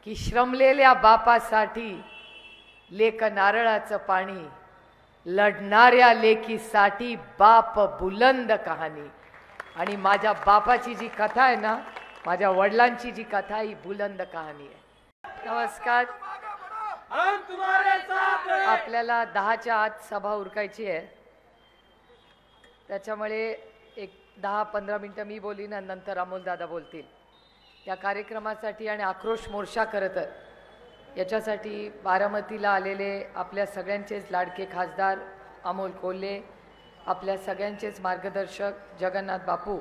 की श्रमलेल्या बापासाठी लेक नारळाचं पाणी, लढणाऱ्या लेकीसाठी बाप बुलंद कहाणी। आणि माझ्या बापाची जी कथा आहे ना, माझ्या वडिलांची जी कथा ही बुलंद कहाणी आहे। नमस्कार। आपल्याला 10च्या आत सभा उरकायची आहे, त्याच्यामुळे एक 10-15 मिनिटं मी बोलीन आणि नंतर अमोलदादा बोलतील। या कार्यक्रमासाठी आणि आक्रोश मोर्चा करत याच्यासाठी बारामतीला आलेले आपल्या सगळ्यांचेच लाडके खासदार अमोल कोल्हे, आपल्या सगळ्यांचेच मार्गदर्शक जगन्नाथ बापू,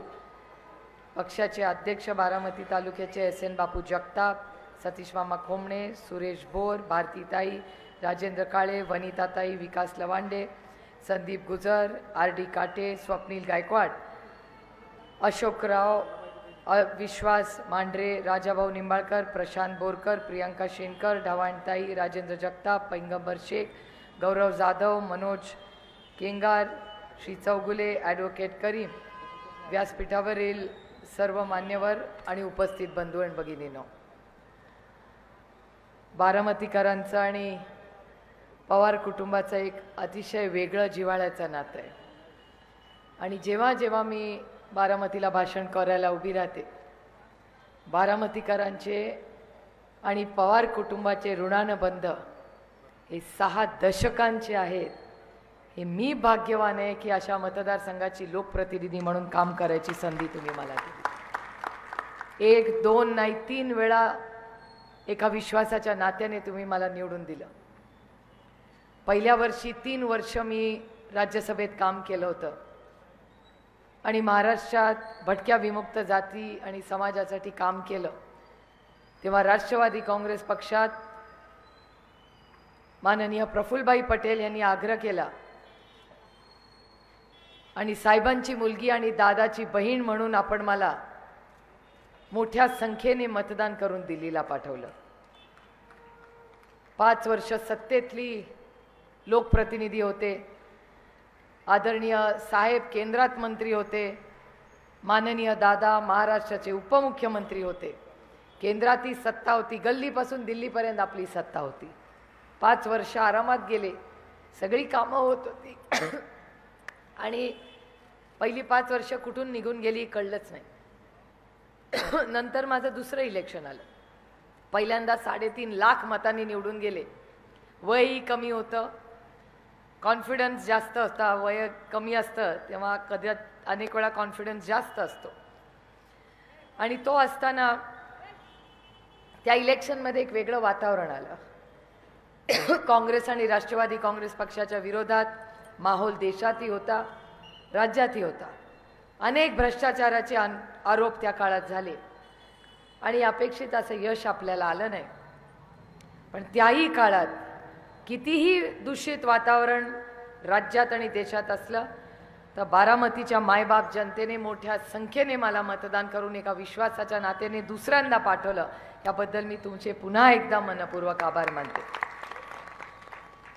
पक्षाचे अध्यक्ष बारामती तालुक्याचे SN बापू जगताप, सतीश मामा खोमणे, सुरेश बोर, भारतीताई, राजेंद्र काळे, वनिताताई, विकास लवांडे, संदीप गुजर, RD काटे, स्वप्नील गायकवाड, अशोकराव, विश्वास मांढरे, राजाभाऊ निंबाळकर, प्रशांत बोरकर, प्रियांका शेनकर, ढवाणताई, राजेंद्र जगताप, पैगंबर शेख, गौरव जाधव, मनोज केंगार, श्री चौगुले, ॲडव्होकेट करीम, व्यासपीठावरील सर्व मान्यवर आणि उपस्थित बंधू आणि भगिनींनो, बारामतीकरांचं आणि पवार कुटुंबाचं एक अतिशय वेगळं जिव्हाळ्याचं नातं आहे। आणि जेव्हा जेव्हा मी बारामतीला भाषण करायला उभी राहते, बारामतीकरांचे आणि पवार कुटुंबाचे ऋणानुबंध हे 6 दशकांचे आहेत। हे मी भाग्यवान आहे की अशा मतदारसंघाची लोकप्रतिनिधी म्हणून काम करायची संधी तुम्ही मला दिली। 1, 2 नाही 3 वेळा एका विश्वासाच्या नात्याने तुम्ही मला निवडून दिलं। पहिल्या वर्षी 3 वर्ष मी राज्यसभेत काम केलं होतं आणि महाराष्ट्रात भटक्या विमुक्त जाती आणि समाजासाठी काम केलं। तेव्हा राष्ट्रवादी काँग्रेस पक्षात माननीय प्रफुल्लभाई पटेल यांनी आग्रह केला आणि साहेबांची मुलगी आणि दादाची बहीण म्हणून आपण मला मोठ्या संख्येने मतदान करून दिल्लीला पाठवलं। 5 वर्ष सत्तेतली लोकप्रतिनिधी होते, आदरणीय साहेब केंद्रात मंत्री होते, माननीय दादा महाराष्ट्राचे उपमुख्यमंत्री होते, केंद्रातही सत्ता होती, गल्लीपासून दिल्लीपर्यंत आपली सत्ता होती। 5 वर्ष आरामात गेले, सगळी कामं होत होती आणि पहिली 5 वर्ष कुठून निघून गेली कळलंच नाही। नंतर माझं दुसरं इलेक्शन आलं, पहिल्यांदा 3.5 लाख मतांनी निवडून गेले। वयही कमी होतं, कॉन्फिडन्स जास्त होता, वय कमी असतं तेव्हा कधी अनेक वेळा कॉन्फिडन्स जास्त असतो। आणि तो असताना त्या इलेक्शनमध्ये एक वेगळं वातावरण आलं। काँग्रेस आणि राष्ट्रवादी काँग्रेस पक्षाच्या विरोधात माहोल देशातही होता, राज्यातही होता। अनेक भ्रष्टाचाराचे आरोप त्या काळात झाले आणि अपेक्षित असं यश आपल्याला आलं नाही। पण त्याही काळात कितीही दूषित वातावरण राज्यात आणि देशात असलं तर बारामतीच्या मायबाप जनतेने मोठ्या संख्येने मला मतदान करून एका विश्वासाच्या नात्याने दुसऱ्यांदा पाठवलं। याबद्दल मी तुमचे पुन्हा एकदा मनपूर्वक आभार मानते।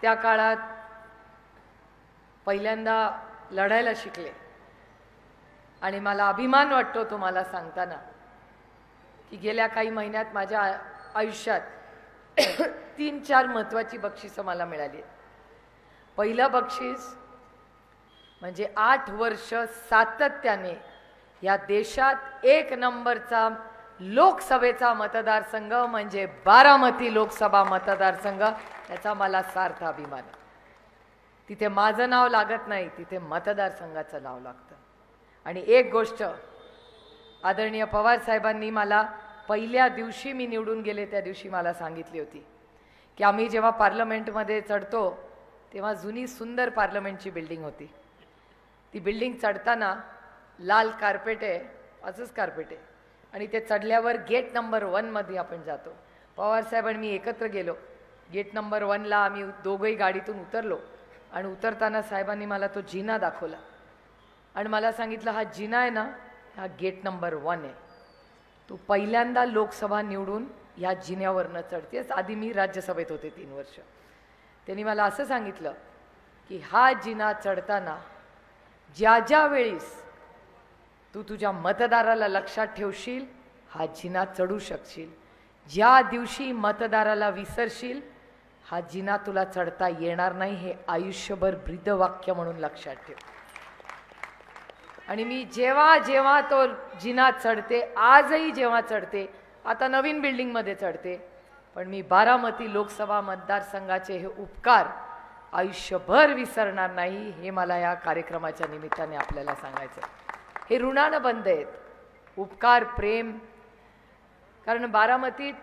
त्या काळात पहिल्यांदा लढायला शिकले आणि मला अभिमान वाटतो तुम्हाला सांगताना की गेल्या काही महिन्यात माझ्या आयुष्यात 3-4 महत्त्वाची बक्षिसं मला मिळाली। पहिलं बक्षीस म्हणजे 8 वर्ष सातत्याने या देशात 1 नंबरचा लोकसभेचा मतदारसंघ म्हणजे बारामती लोकसभा मतदारसंघ, याचा मला सार्थ अभिमान आहे। तिथे माझं नाव लागत नाही, तिथे मतदारसंघाचं नाव लागतं। आणि एक गोष्ट आदरणीय पवार साहेबांनी मला पहिल्या दिवशी मी निवडून गेले त्या दिवशी मला सांगितली होती की आम्ही जेव्हा पार्लमेंटमध्ये चढतो तेव्हा जुनी सुंदर पार्लमेंटची बिल्डिंग होती। ती बिल्डिंग चढताना लाल कार्पेट आहे, असंच कार्पेट आहे, आणि ते चढल्यावर गेट नंबर 1 मध्ये आपण जातो। पवार साहेब आणि मी एकत्र गेलो, गेट नंबर 1ला आम्ही दोघंही गाडीतून उतरलो आणि उतरताना साहेबांनी मला तो जिना दाखवला आणि मला सांगितलं हा जिना आहे ना, हा गेट नंबर 1 आहे, तू पहिल्यांदा लोकसभा निवडून ह्या जिन्यावरनं चढतेस। आधी मी राज्यसभेत होते 3 वर्ष। त्यांनी मला असं सांगितलं की हा जिना चढताना ज्या ज्या वेळेस तू तुझ्या मतदाराला लक्षात ठेवशील हा जिना चढू शकशील, ज्या दिवशी मतदाराला विसरशील हा जिना तुला चढता येणार नाही, हे आयुष्यभर ब्रीदवाक्य म्हणून लक्षात ठेव. आणि मी जेव्हा जेव्हा तो जिना चढते, आजही जेव्हा चढते, आता नवीन बिल्डिंगमध्ये चढते, पण मी बारामती लोकसभा मतदारसंघाचे हे उपकार आयुष्यभर विसरणार नाही, हे मला या कार्यक्रमाच्या निमित्ताने आपल्याला सांगायचं. हे ऋणानं बंद आहेत, उपकार प्रेम. कारण बारामतीत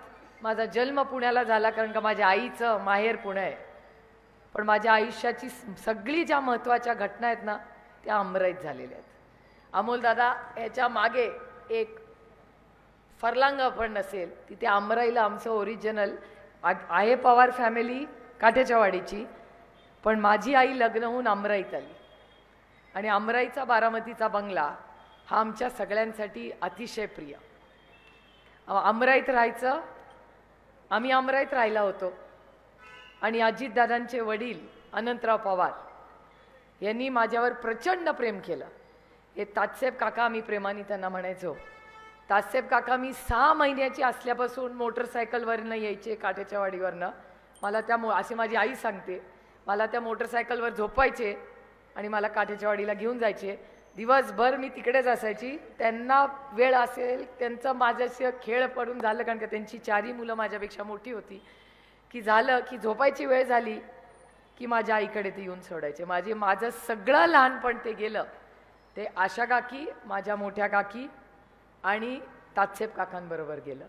माझा जन्म पुण्याला झाला, कारण का माझ्या आईचं माहेर पुणे आहे, पण माझ्या आयुष्याची सगळी ज्या महत्त्वाच्या घटना आहेत ना त्या अमराईत झालेल्या आहेत. अमोलदादा याच्या मागे एक फरलांग पण नसेल, तिथे अमराईला आमचं ओरिजिनल आहे. पवार फॅमिली काठ्याच्या वाडीची, पण माझी आई लग्न होऊन अमराईत आली आणि अमराईचा बारामतीचा बंगला हा आमच्या सगळ्यांसाठी अतिशय प्रिय. अमराईत राहायचं, आम्ही अमराईत राहिला होतो आणि अजितदादांचे वडील अनंतराव पवार यांनी माझ्यावर प्रचंड प्रेम केलं. हे तात्यासाहेब काका आम्ही प्रेमाने त्यांना म्हणायचो. तात्यासाहेब काका मी 6 महिन्याची असल्यापासून मोटरसायकलवरनं यायचे काठ्याच्या वाडीवरनं. मला त्या अशी माझी आई सांगते, मला त्या मोटरसायकलवर झोपायचे आणि मला काठ्याच्या वाडीला घेऊन जायचे. दिवसभर मी तिकडेच असायची. त्यांना वेळ असेल, त्यांचं माझ्याशी खेळ पडून झालं, कारण का त्यांची 4ही मुलं माझ्यापेक्षा मोठी होती, की झालं की झोपायची वेळ झाली की माझ्या आईकडे ते येऊन सोडायचे. माझं सगळं लहानपण ते गेलं ते आशा काकी, माझ्या मोठ्या काकी आणि तात्यासाहेब काकांबरोबर गेलं.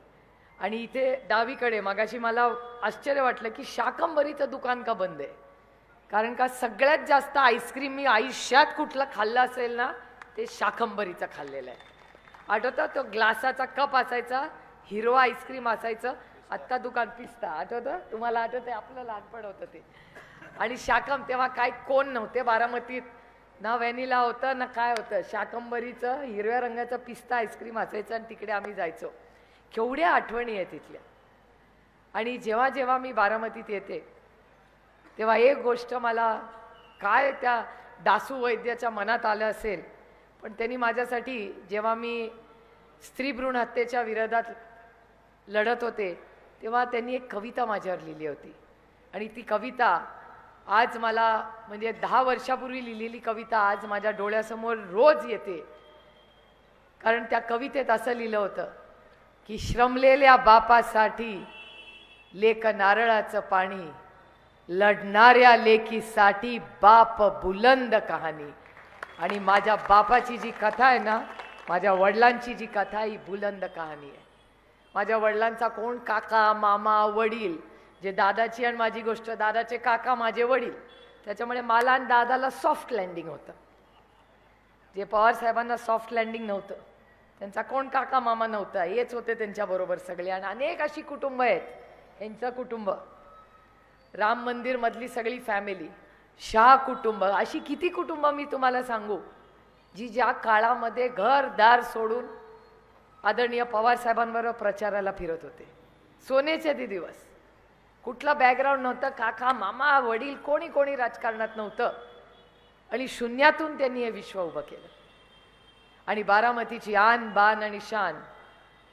आणि इथे डावीकडे मगाशी मला आश्चर्य वाटलं की शाकंभरीचं दुकान का बंद आहे, कारण का सगळ्यात जास्त आईस्क्रीम मी आयुष्यात कुठलं खाल्लं असेल ना ते शाकंभरीचं खाल्लेलं आहे. आठवतं तो ग्लासाचा कप असायचा, हिरवा आईस्क्रीम असायचं. आत्ता दुकान पिस्ता, आठवतं तुम्हाला? आठवतं आपलं लहानपण होतं ते. आणि शाकम तेव्हा काय कोण नव्हते बारामतीत, ना व्हॅनिला होतं ना काय होतं. शाकंभरीचं हिरव्या रंगाचं पिस्ता आईस्क्रीम असायचं आणि तिकडे आम्ही जायचो. केवढ्या आठवणी आहे तिथल्या. आणि जेव्हा जेव्हा मी बारामतीत येते तेव्हा एक गोष्ट मला काय त्या दासू वैद्याच्या मनात आलं असेल, पण त्यांनी माझ्यासाठी जेव्हा मी स्त्री भ्रूण हत्येच्या विरोधात लढत होते तेव्हा त्यांनी एक कविता माझ्यावर लिहिली होती. आणि ती कविता आज मला म्हणजे 10 वर्षापूर्वी लिहिलेली कविता आज माझ्या डोळ्यासमोर रोज येते. कारण त्या कवितेत असं लिहिलं होतं की श्रमलेल्या बापासाठी लेक नारळाचं पाणी, लढणाऱ्या लेकीसाठी बाप बुलंद कहाणी. आणि माझ्या बापाची जी कथा आहे ना, माझ्या वडिलांची जी कथा ही बुलंद कहाणी आहे. माझ्या वडिलांचा कोण काका मामा वडील, जे दादाची आणि माझी गोष्ट, दादाचे काका माझे वडील, त्याच्यामुळे मला आणि दादाला सॉफ्ट लँडिंग होतं. जे पवार साहेबांना सॉफ्ट लँडिंग नव्हतं, त्यांचा कोण काका मामा नव्हता, हेच होते त्यांच्याबरोबर सगळे. आणि अनेक अशी कुटुंब आहेत, यांचं कुटुंब, राम मंदिर मधली सगळी फॅमिली, शाह कुटुंब, अशी किती कुटुंब मी तुम्हाला सांगू, जी ज्या काळामध्ये घरदार सोडून आदरणीय पवार साहेबांबरोबर प्रचाराला फिरत होते. सोनेचे ते दिवस, कुठला बॅकग्राऊंड नव्हतं, काका मामा वडील कोणी कोणी राजकारणात नव्हतं, आणि शून्यातून त्यांनी हे विश्व उभं केलं. आणि बारामतीची आन बान आणि शान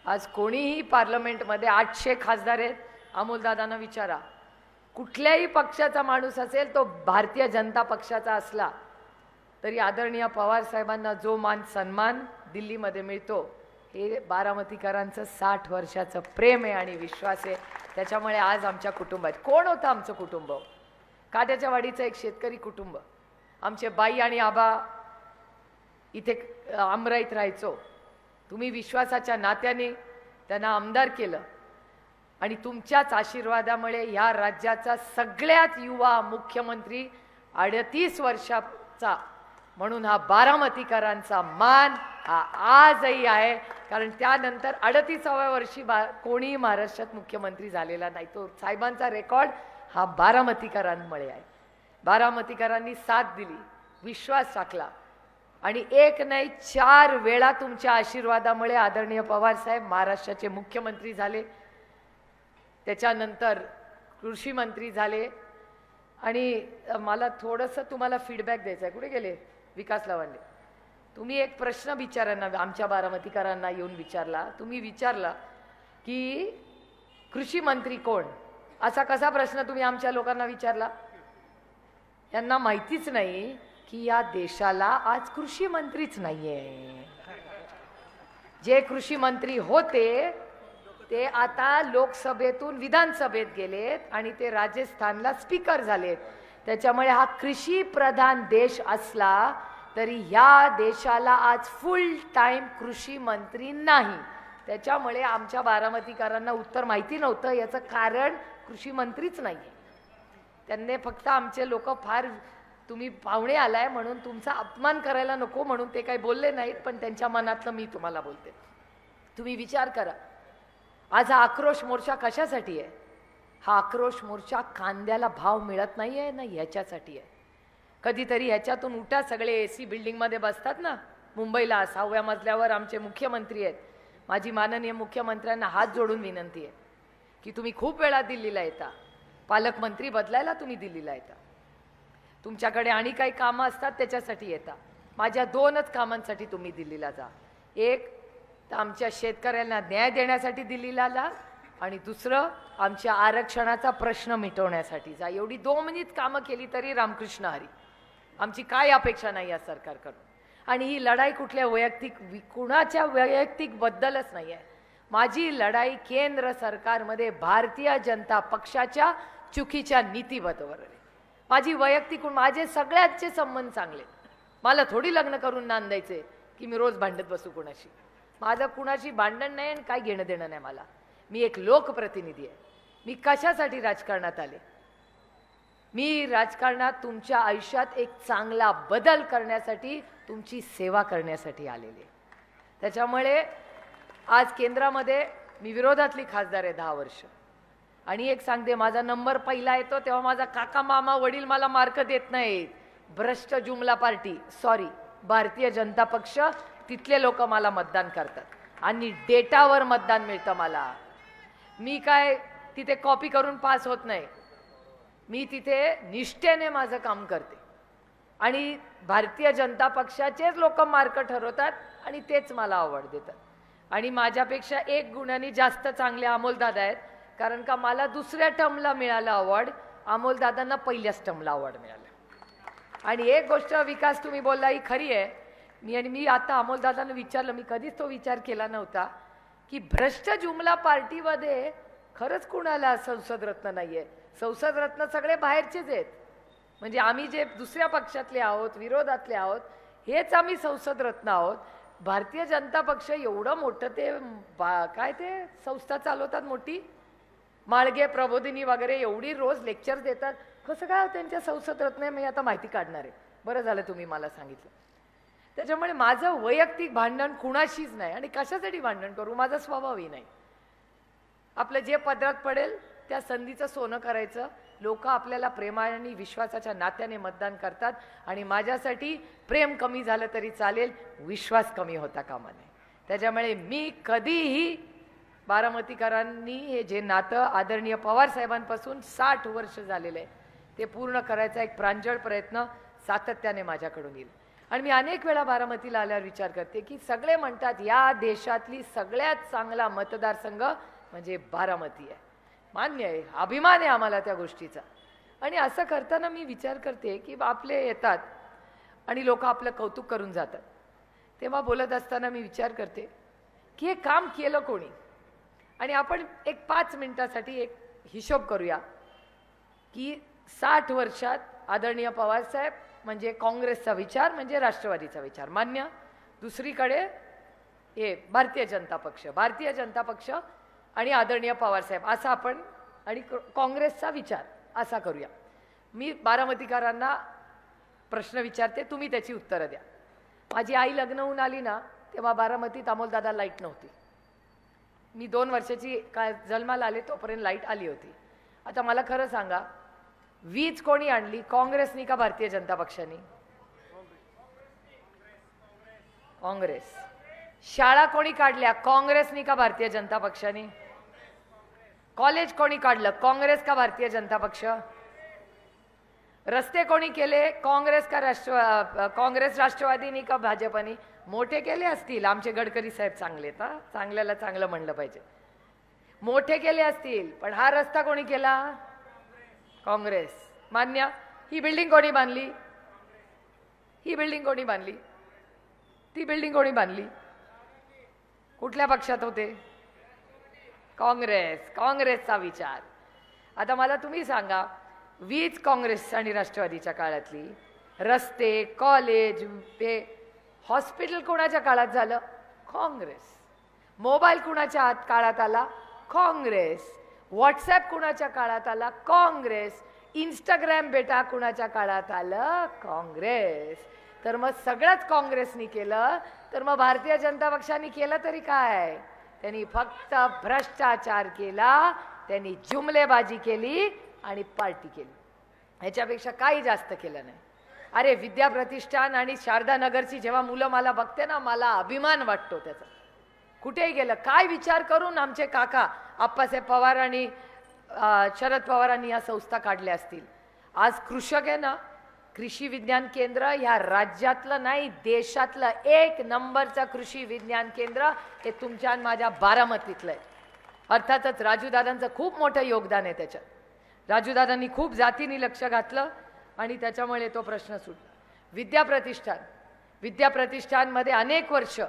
आज कोणीही पार्लमेंटमध्ये 800 खासदार आहेत. अमोलदादांना विचारा, कुठल्याही पक्षाचा माणूस असेल, तो भारतीय जनता पक्षाचा असला तरी आदरणीय पवार साहेबांना जो मान सन्मान दिल्लीमध्ये मिळतो, हे बारामतीकरांचं 60 वर्षाचं प्रेम आहे आणि विश्वास आहे. त्याच्यामुळे आज आमच्या कुटुंबात कोण होतं? आमचं कुटुंब काठ्याच्या वाडीचं एक शेतकरी कुटुंब. आमचे बाई आणि आबा इथे अमराईत राहायचो. तुम्ही विश्वासाच्या नात्याने त्यांना आमदार केलं आणि तुमच्याच आशीर्वादामुळे या राज्याचा सगळ्यात युवा मुख्यमंत्री 38 वर्षाचा म्हणून हा बारामतीकरांचा मान हा आजही आहे. कारण त्यानंतर 38व्या वर्षी कोणी महाराष्ट्रात मुख्यमंत्री झालेला नाही. तो साहेबांचा रेकॉर्ड हा बारामतीकरांमुळे आहे. बारामतीकरांनी साथ दिली, विश्वास टाकला आणि एक नाही 4 वेळा तुमच्या आशीर्वादामुळे आदरणीय पवार साहेब महाराष्ट्राचे मुख्यमंत्री झाले. त्याच्यानंतर कृषी मंत्री झाले. आणि मला थोडंसं तुम्हाला फीडबॅक द्यायचं आहे. कुठे गेले विकास लवांडे? तुम्ही एक प्रश्न विचारा ना, आमच्या बारामतीकरांना येऊन विचारला. तुम्ही विचारला की कृषी मंत्री कोण, असा कसा प्रश्न तुम्ही आमच्या लोकांना विचारला? यांना माहितीच नाही की या देशाला आज कृषी मंत्रीच नाहीये. जे कृषी मंत्री होते ते आता लोकसभेतून विधानसभेत गेलेत आणि ते राजस्थानला स्पीकर झालेत. त्याच्यामुळे हा कृषी प्रधान देश असला तरी या देशाला आज फुल टाइम कृषी मंत्री नाही. त्याच्यामुळे आमच्या बारामतीकरांना उत्तर माहिती नव्हतं. याचं कारण कृषी मंत्रीच नाहीये. त्यांनी फक्त आमचे लोक फार तुम्ही पाहुणे आलाय म्हणून तुमचा अपमान करायला नको म्हणून ते काही बोलले नाहीत, पण त्यांच्या मनातलं मी तुम्हाला बोलते. तुम्ही विचार करा, आज हा आक्रोश मोर्चा कशासाठी आहे? हा आक्रोश मोर्चा कांद्याला भाव मिळत नाहीये ना, ह्याच्यासाठी आहे. कधीतरी ह्याच्यातून उठा, सगळे एसी बिल्डिंगमध्ये बसतात ना मुंबईला, 6व्या मजल्यावर आमचे मुख्यमंत्री आहेत. माझी माननीय मुख्यमंत्र्यांना हात जोडून विनंती आहे की तुम्ही खूप वेळा दिल्लीला येता, पालकमंत्री बदलायला तुम्ही दिल्लीला येता, तुमच्याकडे आणि काही कामं असतात त्याच्यासाठी येता. माझ्या 2च कामांसाठी तुम्ही दिल्लीला जा. एक तर आमच्या शेतकऱ्यांना न्याय देण्यासाठी दिल्लीला जा आणि दुसरं आमच्या आरक्षणाचा प्रश्न मिटवण्यासाठी जा. एवढी 2 कामं केली तरी रामकृष्ण हरी. आमची काय अपेक्षा नाही या सरकारकडून. आणि ही लढाई कुठल्या कुणाच्या वैयक्तिक बद्दलच नाही आहे. माझी लढाई केंद्र सरकारमध्ये भारतीय जनता पक्षाच्या चुकीच्या नीतीबरोबर आहे. माझी वैयक्तिक, माझे सगळ्यांचे संबंध चांगले. मला थोडी लग्न करून नांदायचे की मी रोज भांडत बसू कुणाशी. माझं कुणाशी भांडण नाही आणि काय घेणं देणं नाही मला. मी एक लोकप्रतिनिधी आहे. मी कशासाठी राजकारणात आले? मी राजकारणात तुमच्या आयुष्यात एक चांगला बदल करण्यासाठी, तुमची सेवा करण्यासाठी आलेले. त्याच्यामुळे आज केंद्रामध्ये मी विरोधातली खासदार आहे 10 वर्ष. आणि एक सांगते, माझा नंबर पहिला येतो तेव्हा माझा काका मामा वडील मला मार्क देत नाहीत. भ्रष्ट जुमला पार्टी, सॉरी भारतीय जनता पक्ष, तिथले लोक मला मतदान करतात आणि डेटावर मतदान मिळतं मला. मी काय तिथे कॉपी करून पास होत नाही. मी तिथे निष्ठेने माझं काम करते आणि भारतीय जनता पक्षाचेच लोक मार्क ठरवतात आणि तेच मला आवड देतात. आणि माझ्यापेक्षा 1 गुणांनी जास्त चांगले अमोलदादा आहेत, कारण का मला दुसऱ्या टर्मला मिळालं अवॉर्ड, अमोलदादांना पहिल्याच टर्मला अवॉर्ड मिळालं. आणि एक गोष्ट विकास तुम्ही बोलला ही खरी आहे. मी आता अमोलदादांना विचारलं, मी कधीच तो विचार केला नव्हता की भ्रष्ट जुमला पार्टीमध्ये खरंच कुणाला संसद रत्न नाहीये. संसद रत्न सगळे बाहेरचेच आहेत. म्हणजे आम्ही जे दुसऱ्या पक्षातले आहोत, विरोधातले आहोत, हेच आम्ही संसद रत्न आहोत. भारतीय जनता पक्ष एवढं मोठं ते काय ते संस्था चालवतात मोठी, माळगे प्रबोधिनी वगैरे, एवढी रोज लेक्चर देतात. कसं काय त्यांच्या संसद रत्न? मी आता माहिती काढणार आहे. बरं झालं तुम्ही मला सांगितलं. त्याच्यामुळे माझं वैयक्तिक भांडण कुणाशीच नाही आणि कशासाठी भांडण करू, माझा स्वभावही नाही. आपलं जे पदरात पडेल त्या संधीचं सोनं करायचं. लोक आपल्याला प्रेमाने विश्वासाच्या नात्याने मतदान करतात आणि माझ्यासाठी प्रेम कमी झालं तरी चालेल, विश्वास कमी होता कामा नये. त्याच्यामुळे मी कधीही बारामतीकरांनी हे जे नातं आदरणीय पवार साहेबांपासून 60 वर्ष झालेलं आहे ते पूर्ण करायचा एक प्रांजळ प्रयत्न सातत्याने माझ्याकडून येईल. आणि मी अनेक वेळा बारामतीला आल्यावर विचार करते की सगळे म्हणतात या देशातली सगळ्यात चांगला मतदारसंघ म्हणजे बारामती आहे. मान्य आहे, अभिमान आहे आम्हाला त्या गोष्टीचा. आणि असं करताना मी विचार करते की आपले येतात आणि लोक आपलं कौतुक करून जातात. तेव्हा बोलत असताना मी विचार करते की हे काम केलं कोणी. आणि आपण एक 5 मिनिटासाठी एक हिशोब करूया की 60 वर्षात आदरणीय पवारसाहेब म्हणजे काँग्रेसचा विचार म्हणजे राष्ट्रवादीचा विचार मान्य, दुसरीकडे हे भारतीय जनता पक्ष आणि आदरणीय पवारसाहेब असा आपण आणि काँग्रेसचा विचार असा करूया. मी बारामतीकरांना प्रश्न विचारते, तुम्ही त्याची उत्तरं द्या. माझी आई लग्न होऊन आली ना तेव्हा बारामतीत अमोलदादा लाईट नव्हती. मी 2 वर्षाची काय जन्माला आले तोपर्यंत लाईट आली होती. आता मला खरं सांगा, वीज कोणी आणली, काँग्रेसनी का भारतीय जनता पक्षाने? काँग्रेस. शाळा कोणी काढल्या, काँग्रेसनी का भारतीय जनता पक्षाने? कॉलेज कोणी काढलं, काँग्रेस का भारतीय जनता पक्ष? रस्ते कोणी केले, काँग्रेस का काँग्रेस राष्ट्रवादीनी का भाजपनी? मोठे केले असतील आमचे गडकरी साहेब, चांगले. चांगल्याला चांगलं म्हणलं पाहिजे. मोठे केले असतील, पण हा रस्ता कोणी केला? काँग्रेस. मान्य. ही बिल्डिंग कोणी बांधली? ही बिल्डिंग कोणी बांधली? ती बिल्डिंग कोणी बांधली? कुठल्या पक्षात होते? काँग्रेस. काँग्रेसचा विचार. आता मला तुम्ही सांगा, वीज काँग्रेस आणि राष्ट्रवादीच्या काळातली, रस्ते, कॉलेज, ते हॉस्पिटल कोणाच्या काळात झालं? काँग्रेस. मोबाईल कुणाच्या काळात आला? काँग्रेस. व्हॉट्सॲप कुणाच्या काळात आला? काँग्रेस. इंस्टाग्राम बेटा कुणाच्या काळात आलं? काँग्रेस. तर मग सगळंच काँग्रेसनी केलं, तर मग भारतीय जनता पक्षाने केलं तरी काय? त्यांनी फक्त भ्रष्टाचार केला, त्यांनी जुमलेबाजी केली आणि पार्टी केली. ह्याच्यापेक्षा काही जास्त केलं नाही. अरे विद्या प्रतिष्ठान आणि शारदा नगरची जेव्हा मुलं मला बघते ना, मला अभिमान वाटतो त्याचा. कुठेही गेलं, काय विचार करून आमचे काका आप्पासाहेब पवार आणि शरद पवारांनी या संस्था काढल्या असतील. आज कृषक आहे ना, कृषी विज्ञान केंद्र ह्या राज्यातलं नाही, देशातलं 1 नंबरचं कृषी विज्ञान केंद्र हे तुमच्या आणि माझ्या बारामतीतलं आहे. अर्थातच राजूदादांचं खूप मोठं योगदान आहे त्याच्यात. राजूदादांनी खूप जातींनी लक्ष घातलं आणि त्याच्यामुळे तो प्रश्न सुटला. विद्या प्रतिष्ठानमध्ये अनेक वर्ष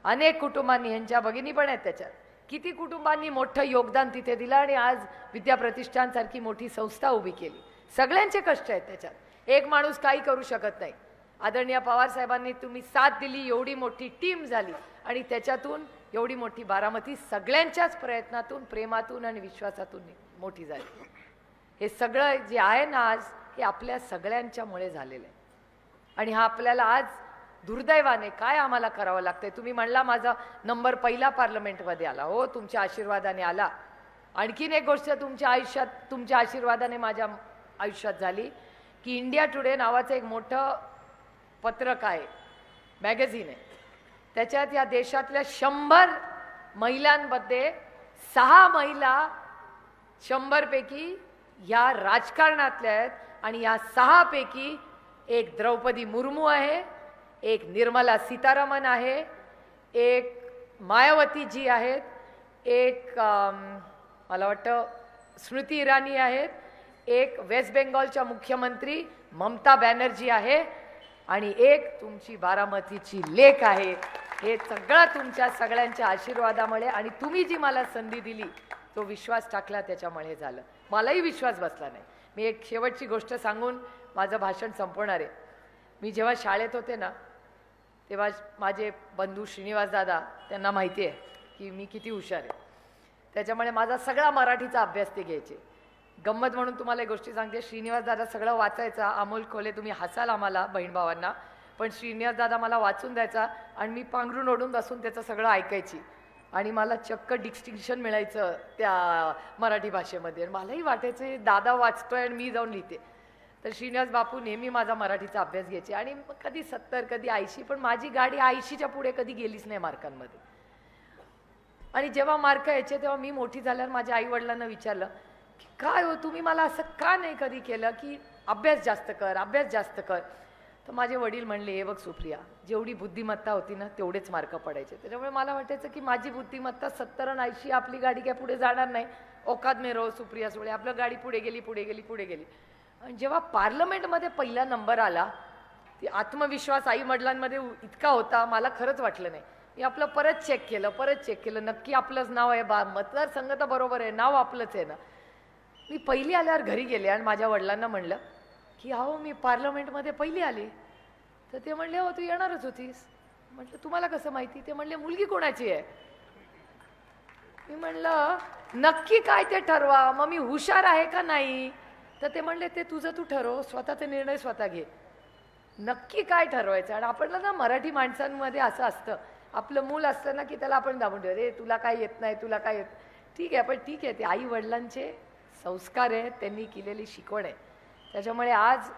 अनेक कुटुंबांनी, ह्यांच्या भगिनी पण आहेत त्याच्यात, किती कुटुंबांनी मोठं योगदान तिथे दिलं आणि आज विद्या प्रतिष्ठानसारखी मोठी संस्था उभी केली. सगळ्यांचे कष्ट आहेत त्याच्यात. एक माणूस काही करू शकत नाही. आदरणीय पवार साहेबांनी तुम्ही साथ दिली, एवढी मोठी टीम झाली आणि त्याच्यातून एवढी मोठी बारामती सगळ्यांच्याच प्रयत्नातून, प्रेमातून आणि विश्वासातून मोठी झाली. हे सगळं जे आहे ना आज, हे आपल्या सगळ्यांच्यामुळे झालेलं आहे. आणि हा आपल्याला आज दुर्दैवाने काय आम्हाला करावं लागतंय. तुम्ही म्हणला माझा नंबर पहिला पार्लमेंटमध्ये आला. हो, तुमच्या आशीर्वादाने आला. आणखीन एक गोष्ट तुमच्या आयुष्यात, तुमच्या आशीर्वादाने माझ्या आयुष्यात झाली की इंडिया टुडे नावाचं एक मोठं पत्रक आहे, मॅगझिन आहे. त्याच्यात या देशातल्या 100 महिलांमध्ये 6 महिला 100 पैकी ह्या राजकारणातल्या आहेत आणि या 6 पैकी एक द्रौपदी मुर्मू आहे, एक निर्मला सीतारामन आहे, एक मायावती जी आहेत, एक मला वाटतं स्मृती इराणी आहेत, एक वेस्ट बेंगॉलच्या मुख्यमंत्री ममता बॅनर्जी आहे आणि एक तुमची बारामतीची लेक आहे. हे सगळं तुमच्या सगळ्यांच्या आशीर्वादामुळे आणि तुम्ही जी मला संधी दिली, तो विश्वास टाकला त्याच्यामुळे झालं. मलाही विश्वास बसला नाही. मी एक शेवटची गोष्ट सांगून माझं भाषण संपवणार आहे. मी जेव्हा शाळेत होते ना, तेव्हा माझे बंधू श्रीनिवास दादा, त्यांना माहिती आहे की मी किती हुशार आहे. त्याच्यामुळे माझा सगळा मराठीचा अभ्यास ते घ्यायचे. गंमत म्हणून तुम्हाला एक गोष्टी सांगते. श्रीनिवास दादा सगळं वाचायचा. अमोल खोले, तुम्ही हसाल आम्हाला बहीण भावांना, पण श्रीनिवास दादा मला वाचून द्यायचा आणि मी पांघरून ओढून बसून त्याचं सगळं ऐकायची आणि मला चक्क डिस्टिंक्शन मिळायचं त्या मराठी भाषेमध्ये. मलाही वाटायचं दादा वाचतोय आणि मी जाऊन लिहिते. तर श्रीनिवास बापू नेहमी माझा मराठीचा अभ्यास घ्यायचे आणि कधी 70 कधी 80, पण माझी गाडी 80च्या पुढे कधी गेलीच नाही मार्कांमध्ये. आणि जेव्हा मार्क यायचे तेव्हा मी मोठी झाल्यावर माझ्या आई वडिलांना विचारलं की काय हो, तुम्ही मला असं का नाही कधी केलं की अभ्यास जास्त कर, अभ्यास जास्त कर. तर माझे वडील म्हणले, हे बघ सुप्रिया, जेवढी बुद्धिमत्ता होती ना तेवढेच मार्क पडायचे. त्याच्यामुळे मला वाटायचं की माझी बुद्धिमत्ता 70 आणि 80, आपली गाडी काय पुढे जाणार नाही. औकात में रहो सुप्रिया सुळे, आपलं गाडी पुढे गेली पुढे गेली पुढे गेली. आणि जेव्हा पार्लमेंटमध्ये पहिला नंबर आला, ती आत्मविश्वास आई वडिलांमध्ये इतका होता, मला खरंच वाटलं नाही. मी आपलं परत चेक केलं, नक्की आपलंच नाव आहे बा, मतदारसंघ तर बरोबर आहे, नाव आपलंच आहे ना. मी पहिली आल्यावर घरी गेले आणि माझ्या वडिलांना म्हणलं की अहो मी पार्लमेंटमध्ये पहिली आली. तर ते म्हणले, हो तू येणारच होतीस. म्हटलं तुम्हाला कसं माहिती? ते म्हणले मुलगी कोणाची आहे. मी म्हणलं नक्की काय ते ठरवा, मग मी हुशार आहे का नाही. तर ते म्हणले ते तुझं तू ठरव, स्वतःचा निर्णय स्वतः घे, नक्की काय ठरवायचं. आणि आपल्याला ना मराठी माणसांमध्ये असं असतं, आपलं मूल असतं ना की त्याला आपण दाबून ठेवतो, रे तुला काय येत नाही, तुला काय येत. ठीक आहे, पण ठीक आहे, ते आई वडिलांचे संस्कार आहेत, त्यांनी केलेली शिकवण आहे. त्याच्यामुळे आज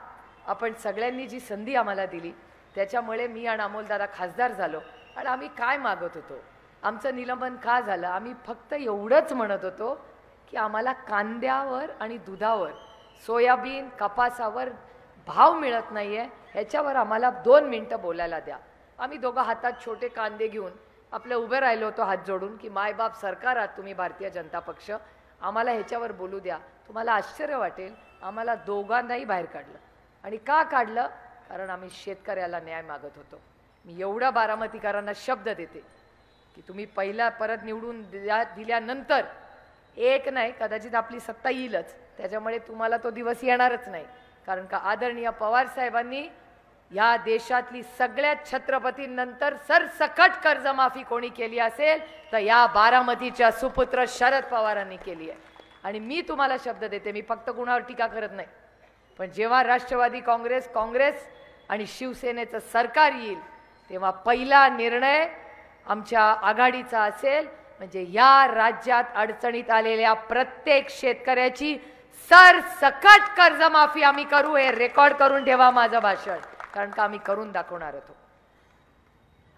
आपण सगळ्यांनी जी संधी आम्हाला दिली त्याच्यामुळे मी आणि अमोलदादा खासदार झालो. आणि आम्ही काय मागत होतो, आमचं निलंबन का झालं, आम्ही फक्त एवढंच म्हणत होतो की आम्हाला कांद्यावर आणि दुधावर, सोयाबीन कपासावर भाव मिळत नाही आहे, ह्याच्यावर आम्हाला 2 मिनटं बोलायला द्या. आम्ही दोघं हातात छोटे कांदे घेऊन आपलं उभे राहिलो होतो हात जोडून की मायबाप सरकार आहात तुम्ही भारतीय जनता पक्ष, आम्हाला ह्याच्यावर बोलू द्या. तुम्हाला आश्चर्य वाटेल, आम्हाला दोघांनाही बाहेर काढलं. आणि का काढलं? कारण आम्ही शेतकऱ्याला न्याय मागत होतो. मी एवढ्या बारामतीकरांना शब्द देते की तुम्ही पहिला परत निवडून दिल्यानंतर एक नाही, कदाचित आपली सत्ता येईलच, त्याच्यामुळे तुम्हाला तो दिवस येणारच नाही. कारण का आदरणीय पवार साहेबांनी या देशातली सगळ्या छत्रपतींनंतर सरसकट कर्जमाफी कोणी केली असेल तर या बारामतीच्या सुपुत्र शरद पवारांनी केली आहे. आणि मी तुम्हाला शब्द देते, मी फक्त कुणावर टीका करत नाही, पण जेव्हा राष्ट्रवादी काँग्रेस आणि शिवसेनेचं सरकार येईल तेव्हा पहिला निर्णय आमच्या आघाडीचा असेल, म्हणजे या राज्यात अडचणीत आलेल्या प्रत्येक शेतकऱ्याची सरसकट कर्जमाफी आम्ही करू. हे रेकॉर्ड करून ठेवा माझं भाषण, कारण का आम्ही करून दाखवणार होतो.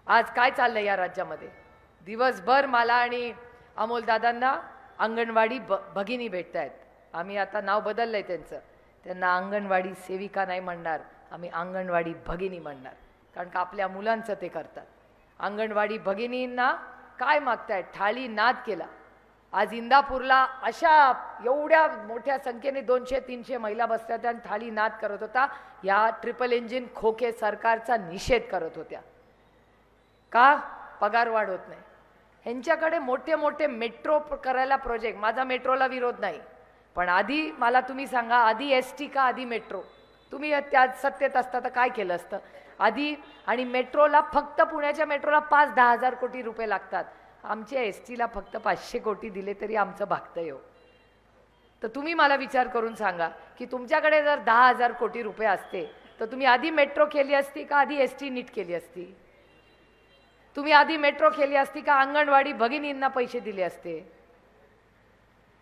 आज काय चाललंय या राज्यामध्ये? दिवसभर मला आणि अमोल दादांना अंगणवाडी भगिनी भेटतायत. आम्ही आता नाव बदललंय त्यांचं, त्यांना अंगणवाडी सेविका नाही म्हणणार, आम्ही अंगणवाडी भगिनी म्हणणार, कारण का आपल्या मुलांचं ते करतात. अंगणवाडी भगिनींना काय मागतायत? थाळी नाद केला. आज इंदापूरला अशा एवढ्या मोठ्या संख्येने 200-300 महिला बसल्या होत्या आणि थाळी नाद करत होता. या ट्रिपल इंजिन खोके सरकारचा निषेध करत होत्या. का? पगार वाढ होत नाही. ह्यांच्याकडे मोठे मोठे मेट्रो करायला प्रोजेक्ट, माझा मेट्रोला विरोध नाही, पण आधी मला तुम्ही सांगा, आधी एसटी का आधी मेट्रो? तुम्ही त्या सत्तेत असता तर काय केलं असतं आधी? आणि मेट्रोला फक्त पुण्याच्या मेट्रोला 5-10 हजार कोटी रुपये लागतात. आमच्या एसटीला फक्त 500 कोटी दिले तरी आमचं भागतंय हो. तर तुम्ही मला विचार करून सांगा की तुमच्याकडे जर 10,000 कोटी रुपये असते तर तुम्ही आधी मेट्रो केली असती का आधी एसटी नीट केली असती? तुम्ही आधी मेट्रो केली असती का अंगणवाडी भगिनींना पैसे दिले असते?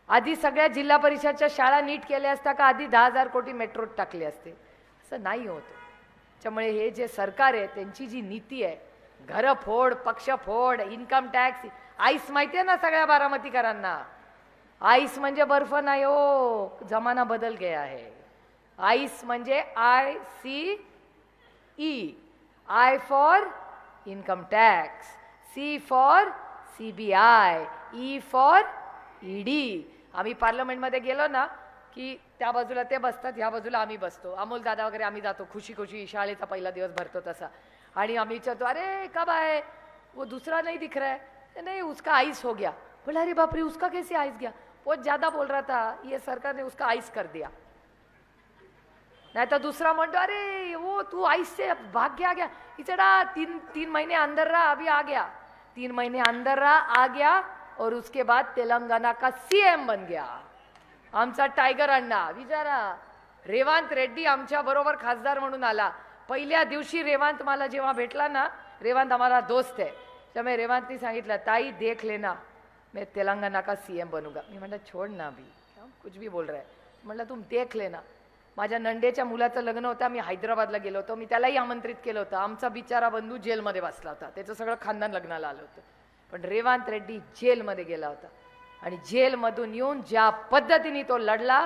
आधी सगळ्या जिल्हा परिषदच्या शाळा नीट केल्या असता का आधी 10,000 कोटी मेट्रोत टाकले असते? असं नाही होत. त्यामुळे हे जे सरकार आहे त्यांची जी नीती आहे, घर फोड, पक्ष फोड, इन्कम टॅक्स, आईस माहिती आहे ना सगळ्या बारामतीकरांना? आईस म्हणजे बर्फ नाही हो, जमाना बदल गया है. आईस म्हणजे ICE, I for income tax, C for CBI, E for ED. आम्ही पार्लमेंटमध्ये गेलो ना की त्या बाजूला ते बसतात, ह्या बाजूला आम्ही बसतो. अमोल दादा वगैरे आम्ही जातो खुशी खुशी, शाळेचा पहिला दिवस भरतो तसा. आणि आम्ही विचारतो, अरे कब आए? वो दूसरा नहीं दिख रहा है. नहीं, उसका आइस हो गया. बोला अरे बाप रे, उसका कैसे आइस गया? वो ज्यादा बोल रहा था, ये सरकार ने उसका आइस कर दिया. नहीं तो दूसरा म्हणतो, अरे वो तू आइस से भाग गया. इचड़ा 3 महीने अंदर रहा, अभी आ गया. 3 महीने अंदर रहा, आ गया और उसके बाद तेलंगाना का CM बन गया. आमचा टायगर अण्णा विचारा, रेवांत रेड्डी आमच्या बरोबर खासदार म्हणून आला. पहिल्या दिवशी रेवांत मला जेव्हा भेटला ना, रेवांत हमारा दोस्त है, त्यामुळे रेवांतनी सांगितलं, ताई देख लेना मैं तेलंगाना का CM बनूंगा. मी म्हटलं छोड़ ना अभी, कुछ भी बोल रहा है. म्हटलं तुम देख लेना. माझ्या नंडेच्या मुलाचं लग्न होतं, मी हैदराबादला गेलो होतो, मी त्यालाही आमंत्रित केलं होतं. आमचा बिचारा बंधू जेलमध्ये बसला होता, त्याचं सगळं खानदान लग्नाला आलं होतं. पण रेवांत रेड्डी जेलमध्ये गेला होता आणि जेलमधून येऊन ज्या पद्धतीने तो लढला,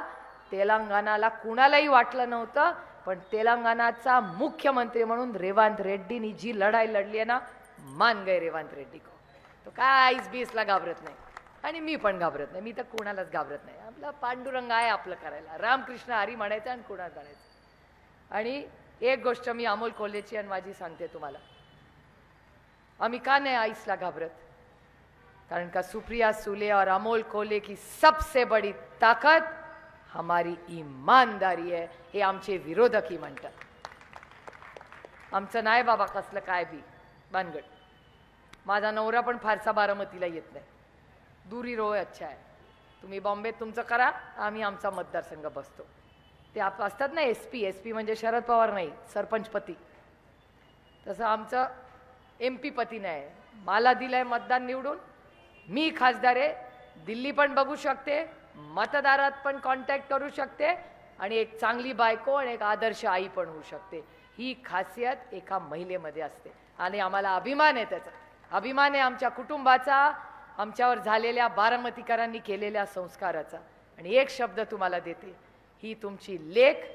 तेलंगणाला कुणालाही वाटलं नव्हतं. पण तेलंगणाचा मुख्यमंत्री म्हणून रेवांत रेड्डीनी जी लढाई लढली आहे ना, मान गए रेवांत रेड्डी को. तो काय 20-20ला घाबरत नाही आणि मी पण घाबरत नाही, मी तर कोणालाच घाबरत नाही. आपला पांडुरंग आहे आपलं करायला, रामकृष्ण हरी म्हणायचं आणि कुणा करायचं. आणि एक गोष्ट मी अमोल कोल्हेची आणि माझी सांगते तुम्हाला, आम्ही का नाही आईसला घाबरत? कारण का सुप्रिया सुले और अमोल कोल्हे की सबसे बड़ी ताकत हमारी ईमानदारी है, हे आमचे विरोधकही म्हणतात. आमचं नाही बाबा कसलं काय बी भानगड. माझा नवरा पण फारसा बारामतीला येत नाही, दुरी रोय अच्छा आहे. तुम्ही बॉम्बेत तुमचं करा, आम्ही आमचा मतदारसंघ बसतो. ते असतात ना SP म्हणजे शरद पवार नाही, सरपंचपती. तसं आमचं MP पती नाही. मला दिलंय मतदान निवडून, मी खासदार आहे, दिल्ली पण बघू शकते, मतदारात पण कॉन्टॅक्ट करू शकते आणि एक चांगली बायको आणि एक आदर्श आई पण होऊ शकते. ही खासियत एका महिलेमध्ये असते आणि आम्हाला अभिमान आहे त्याचा. अभिमान आहे आमच्या कुटुंबाचा, आमच्यावर झालेल्या बारामतीकरांनी केलेल्या संस्काराचा. आणि एक शब्द तुम्हाला देते, ही तुमची लेख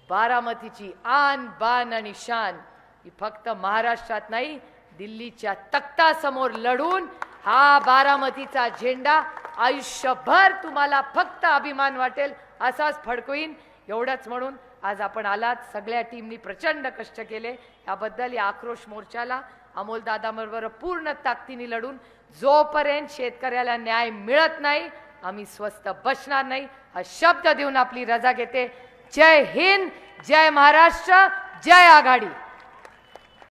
बारामतीची आन बान आणि शान ही फक्त महाराष्ट्रात नाही, दिल्लीच्या तख्तासमोर लढून हा बारामतीचा झेंडा आयुष्यभर तुम्हाला फक्त अभिमान वाटेल असाच फडकवीन. एवढंच म्हणून आज आपण आलात. सगळ्या टीमनी प्रचंड कष्ट केले. याबद्दल या आक्रोश मोर्चाला अमोल दादाबरोबर पूर्ण ताकदीने लढून जोपर्यंत शेतकऱ्याला न्याय मिळत नाही आम्ही स्वस्थ बसणार नाही हा शब्द देऊन आपली रजा घेते. जय हिंद, जय महाराष्ट्र, जय आघाडी.